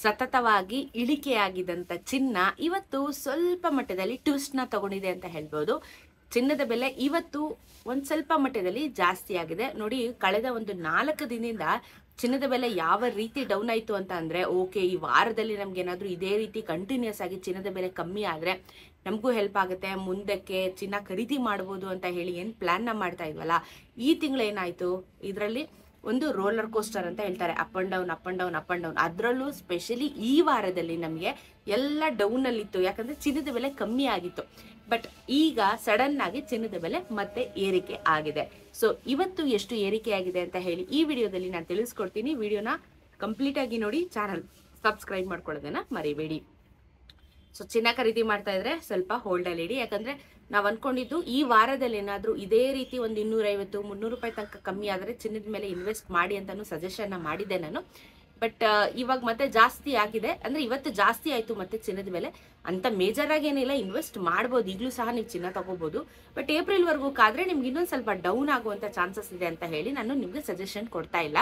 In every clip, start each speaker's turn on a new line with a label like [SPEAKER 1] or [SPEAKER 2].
[SPEAKER 1] ಸತತವಾಗಿ ಇಳಿಕೆಯಾಗಿದ್ದಂಥ ಚಿನ್ನ ಇವತ್ತು ಸ್ವಲ್ಪ ಮಟ್ಟದಲ್ಲಿ ಟ್ವಿಸ್ಟ್ನ ತಗೊಂಡಿದೆ ಅಂತ ಹೇಳ್ಬೋದು. ಚಿನ್ನದ ಬೆಲೆ ಇವತ್ತು ಒಂದು ಸ್ವಲ್ಪ ಮಟ್ಟದಲ್ಲಿ ಜಾಸ್ತಿ ಆಗಿದೆ ನೋಡಿ. ಕಳೆದ ಒಂದು 4 ದಿನದಿಂದ ಚಿನ್ನದ ಬೆಲೆ ಯಾವ ರೀತಿ ಡೌನ್ ಆಯಿತು ಅಂತ ಅಂದರೆ, ಓಕೆ ಈ ವಾರದಲ್ಲಿ ನಮ್ಗೇನಾದರೂ ಇದೇ ರೀತಿ ಕಂಟಿನ್ಯೂಸ್ ಆಗಿ ಚಿನ್ನದ ಬೆಲೆ ಕಮ್ಮಿ ಆದರೆ ನಮಗೂ ಹೆಲ್ಪ್ ಆಗುತ್ತೆ, ಮುಂದಕ್ಕೆ ಚಿನ್ನ ಖರೀದಿ ಮಾಡ್ಬೋದು ಅಂತ ಹೇಳಿ ಏನು ಪ್ಲ್ಯಾನ್ನ ಮಾಡ್ತಾ ಇದ್ವಲ್ಲ, ಈ ತಿಂಗಳು ಏನಾಯಿತು, ಇದರಲ್ಲಿ ಒಂದು ರೋಲರ್ ಕೋಸ್ಟರ್ ಅಂತ ಹೇಳ್ತಾರೆ, up and down up and down up and down. ಅದರಲ್ಲೂ ಸ್ಪೆಷಲಿ ಈ ವಾರದಲ್ಲಿ ನಮಗೆ ಎಲ್ಲ ಡೌನಲ್ಲಿತ್ತು, ಯಾಕಂದರೆ ಚಿನ್ನದ ಬೆಲೆ ಕಮ್ಮಿ ಆಗಿತ್ತು. ಬಟ್ ಈಗ ಸಡನ್ ಆಗಿ ಚಿನ್ನದ ಬೆಲೆ ಮತ್ತೆ ಏರಿಕೆ ಆಗಿದೆ. ಸೊ ಇವತ್ತು ಎಷ್ಟು ಏರಿಕೆ ಆಗಿದೆ ಅಂತ ಹೇಳಿ ಈ ವಿಡಿಯೋದಲ್ಲಿ ನಾನು ತಿಳಿಸ್ಕೊಡ್ತೀನಿ. ವಿಡಿಯೋನ ಕಂಪ್ಲೀಟ್ ಆಗಿ ನೋಡಿ, ಚಾನಲ್ ಸಬ್ಸ್ಕ್ರೈಬ್ ಮಾಡ್ಕೊಳ್ಳೋದನ್ನ ಮರಿಬೇಡಿ. ಸೊ ಚಿನ್ನ ಖರೀದಿ ಮಾಡ್ತಾ ಇದ್ರೆ ಸ್ವಲ್ಪ ಹೋಲ್ಡಲ್ಲಿ ಇಡಿ, ಯಾಕಂದ್ರೆ ನಾವು ಅನ್ಕೊಂಡಿದ್ದು ಈ ವಾರದಲ್ಲಿ ಏನಾದರೂ ಇದೇ ರೀತಿ ಒಂದು 250-300 ರೂಪಾಯಿ ತನಕ ಕಮ್ಮಿ ಆದರೆ ಚಿನ್ನದ ಮೇಲೆ ಇನ್ವೆಸ್ಟ್ ಮಾಡಿ ಅಂತಾನು ಸಜೆಷನ್ನ ಮಾಡಿದ್ದೆ ನಾನು. ಬಟ್ ಇವಾಗ ಮತ್ತೆ ಜಾಸ್ತಿ ಆಗಿದೆ, ಅಂದ್ರೆ ಇವತ್ತು ಜಾಸ್ತಿ ಆಯಿತು ಮತ್ತೆ ಚಿನ್ನದ ಬೆಲೆ. ಅಂತ ಮೇಜರ್ ಆಗಿ ಏನಿಲ್ಲ, ಇನ್ವೆಸ್ಟ್ ಮಾಡ್ಬೋದು, ಈಗಲೂ ಸಹ ನೀವು ಚಿನ್ನ ತಗೋಬಹುದು. ಬಟ್ ಏಪ್ರಿಲ್ವರೆಗೂ ಕಾದ್ರೆ ನಿಮ್ಗೆ ಇನ್ನೊಂದು ಸ್ವಲ್ಪ ಡೌನ್ ಆಗುವಂಥ ಚಾನ್ಸಸ್ ಇದೆ ಅಂತ ಹೇಳಿ ನಾನು ನಿಮ್ಗೆ ಸಜೆಷನ್ ಕೊಡ್ತಾ ಇಲ್ಲ.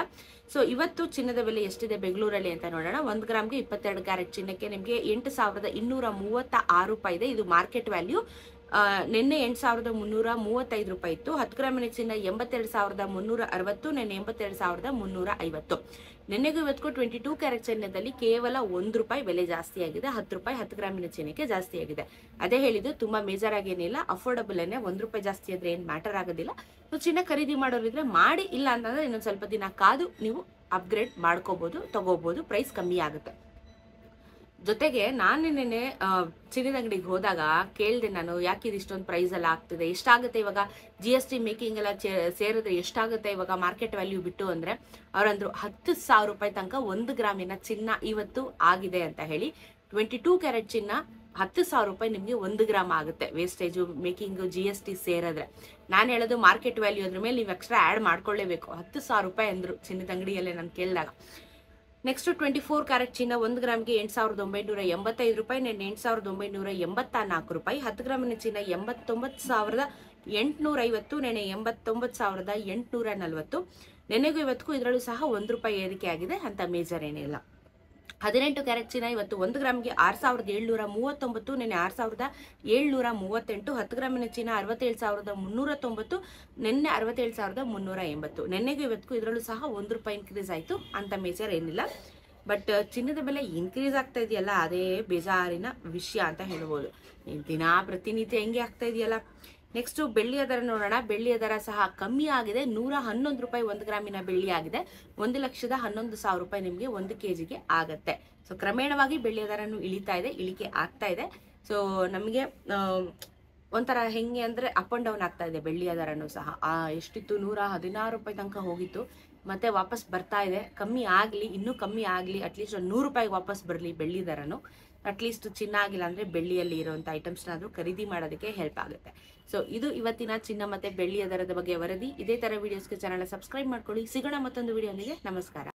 [SPEAKER 1] ಸೊ ಇವತ್ತು ಚಿನ್ನದ ಬೆಲೆ ಎಷ್ಟಿದೆ ಬೆಂಗಳೂರಲ್ಲಿ ಅಂತ ನೋಡೋಣ. 1 ಗ್ರಾಮ್ಗೆ 22 ಕ್ಯಾರೆಟ್ ಚಿನ್ನಕ್ಕೆ ನಿಮಗೆ 8,236 ರೂಪಾಯಿ ಇದೆ, ಇದು ಮಾರ್ಕೆಟ್ ವ್ಯಾಲ್ಯೂ. ನಿನ್ನೆ 8,335 ರೂಪಾಯಿ ಇತ್ತು. 10 ಗ್ರಾಮಿನ ಚಿನ್ನ 82,360, ನಿನ್ನೆ 82,350. ನಿನ್ನೆಗೂ ಇವತ್ತಿಗೂ 22 ಕ್ಯಾರೆಟ್ ಚಿನ್ನದಲ್ಲಿ ಕೇವಲ 1 ರೂಪಾಯಿ ಬೆಲೆ ಜಾಸ್ತಿ ಆಗಿದೆ, 10 ರೂಪಾಯಿ 10 ಗ್ರಾಮಿನ ಚಿನ್ನಕ್ಕೆ ಜಾಸ್ತಿ ಆಗಿದೆ. ಅದೇ ಹೇಳಿದ್ದು, ತುಂಬಾ ಮೇಜರ್ ಆಗೇನಿಲ್ಲ, ಅಫೋರ್ಡಬಲ್ ಏನೇ. 1 ರೂಪಾಯಿ ಜಾಸ್ತಿ ಆದ್ರೆ ಏನು ಮ್ಯಾಟರ್ ಆಗೋದಿಲ್ಲ. ಸೊ ಚಿನ್ನ ಖರೀದಿ ಮಾಡೋರಿದ್ರೆ ಮಾಡಿ, ಇಲ್ಲ ಅಂತಂದ್ರೆ ಇನ್ನೊಂದು ಸ್ವಲ್ಪ ದಿನ ಕಾದು ನೀವು ಅಪ್ಗ್ರೇಡ್ ಮಾಡ್ಕೋಬಹುದು, ತಗೋಬಹುದು, ಪ್ರೈಸ್ ಕಮ್ಮಿ ಆಗುತ್ತೆ. ಜೊತೆಗೆ ನಾನು ನಿನ್ನೆ ಚಿನ್ನದ ಅಂಗಡಿಗೆ ಹೋದಾಗ ಕೇಳಿದೆ ನಾನು, ಯಾಕೆ ಇದು ಇಷ್ಟೊಂದು ಪ್ರೈಸ್ ಎಲ್ಲ ಆಗ್ತಿದೆ, ಎಷ್ಟಾಗುತ್ತೆ ಇವಾಗ GST ಮೇಕಿಂಗ್ ಎಲ್ಲ ಸೇರಿದ್ರೆ ಎಷ್ಟಾಗುತ್ತೆ ಇವಾಗ ಮಾರ್ಕೆಟ್ ವ್ಯಾಲ್ಯೂ ಬಿಟ್ಟು ಅಂದರೆ, ಅವರಂದ್ರು 10,000 ರೂಪಾಯಿ ತನಕ 1 ಗ್ರಾಮಿನ ಚಿನ್ನ ಇವತ್ತು ಆಗಿದೆ ಅಂತ ಹೇಳಿ. 22 ಕ್ಯಾರೆಟ್ ಚಿನ್ನ 10,000 ರೂಪಾಯಿ ನಿಮಗೆ 1 ಗ್ರಾಮ್ ಆಗುತ್ತೆ, ವೇಸ್ಟೇಜು ಮೇಕಿಂಗು GST ಸೇರಿದ್ರೆ. ನಾನು ಹೇಳೋದು ಮಾರ್ಕೆಟ್ ವ್ಯಾಲ್ಯೂ ಅದ್ರ ಮೇಲೆ ನೀವು ಎಕ್ಸ್ಟ್ರಾ ಆ್ಯಡ್ ಮಾಡ್ಕೊಳ್ಳೇಬೇಕು. 10,000 ರೂಪಾಯಿ ಅಂದರು ಚಿನ್ನದ ಅಂಗಡಿಯಲ್ಲೇ ನಾನು ಕೇಳಿದಾಗ. ನೆಕ್ಸ್ಟ್ 24 ಕ್ಯಾರೆಟ್ ಚಿನ್ನ 1 ಗ್ರಾಮ್ಗೆ 8,985 ರೂಪಾಯಿ, ನಿನ್ನೆ 8,984 ರೂಪಾಯಿ. 10 ಗ್ರಾಮಿನ ಚಿನ್ನ 89,850, ನಿನ್ನೆ 89,840. ನೆನ್ನೆಗೂ ಇವತ್ತಿಗೂ ಇದರಲ್ಲೂ ಸಹ 1 ರೂಪಾಯಿ ಏರಿಕೆ ಆಗಿದೆ, ಅಂತ ಮೇಜರ್ ಏನಿಲ್ಲ. 18 ಕ್ಯಾರೆಟ್ ಚಿನ್ನ ಇವತ್ತು 1 ಗ್ರಾಮ್ಗೆ 6,739, ನಿನ್ನೆ 6,738. 10 ಗ್ರಾಮಿನ ಚಿನ್ನ 67,390, ನಿನ್ನೆ 67,380. ನಿನ್ನೆಗೂ ಇವತ್ತಿಗೂ ಇದರಲ್ಲೂ ಸಹ 1 ರೂಪಾಯಿ ಇನ್ಕ್ರೀಸ್ ಆಯಿತು, ಅಂತ ಮೇಜರ್ ಏನಿಲ್ಲ. ಬಟ್ ಚಿನ್ನದ ಬೆಲೆ ಇನ್ಕ್ರೀಸ್ ಆಗ್ತಾ ಇದೆಯಲ್ಲ, ಅದೇ ಬೇಜಾರಿನ ವಿಷಯ ಅಂತ ಹೇಳ್ಬೋದು. ದಿನ ಪ್ರತಿನಿತ್ಯ ಹೆಂಗೆ ಆಗ್ತಾ ಇದೆಯಲ್ಲ. ನೆಕ್ಸ್ಟ್ ಬೆಳ್ಳಿಯ ದರ ನೋಡೋಣ. ಬೆಳ್ಳಿಯ ದರ ಸಹ ಕಮ್ಮಿ ಆಗಿದೆ, 111 ರೂಪಾಯಿ 1 ಗ್ರಾಮಿನ ಬೆಳ್ಳಿ ಆಗಿದೆ. 1,11,000 ರೂಪಾಯಿ ನಿಮಗೆ 1 kgಗೆ ಆಗತ್ತೆ. ಸೊ ಕ್ರಮೇಣವಾಗಿ ಬೆಳ್ಳಿಯ ದರನು ಇಳಿತಾ ಇದೆ, ಇಳಿಕೆ ಆಗ್ತಾ ಇದೆ. ಸೊ ನಮಗೆ ಒಂಥರ ಹೆಂಗೆ ಅಂದರೆ ಅಪ್ ಅಂಡ್ ಡೌನ್ ಆಗ್ತಾ ಇದೆ ಬೆಳ್ಳಿಯ ದರನು ಸಹ. ಎಷ್ಟಿತ್ತು, 116 ರೂಪಾಯಿ ತನಕ ಹೋಗಿತ್ತು, ಮತ್ತೆ ವಾಪಸ್ ಬರ್ತಾ ಇದೆ. ಕಮ್ಮಿ ಆಗಲಿ, ಇನ್ನೂ ಕಮ್ಮಿ ಆಗಲಿ, ಅಟ್ಲೀಸ್ಟ್ 100 ರೂಪಾಯಿಗೆ ವಾಪಸ್ ಬರಲಿ ಬೆಳ್ಳಿ ದರನು. ಅಟ್ಲೀಸ್ಟ್ ಚಿನ್ನ ಆಗಿಲ್ಲ ಅಂದರೆ ಬೆಳ್ಳಿಯಲ್ಲಿ ಇರುವಂಥ ಐಟಮ್ಸ್ನಾದರೂ ಖರೀದಿ ಮಾಡೋದಕ್ಕೆ ಹೆಲ್ಪ್ ಆಗುತ್ತೆ. ಸೊ ಇದು ಇವತ್ತಿನ ಚಿನ್ನ ಮತ್ತು ಬೆಳ್ಳಿಯ ದರದ ಬಗ್ಗೆ ವರದಿ. ಇದೇ ಥರ ವೀಡಿಯೋಸ್ಗೆ ಚಾನಲ್ ಸಬ್ಸ್ಕ್ರೈಬ್ ಮಾಡ್ಕೊಳ್ಳಿ. ಸಿಗೋಣ ಮತ್ತೊಂದು ವಿಡಿಯೋನಿಗೆ. ನಮಸ್ಕಾರ.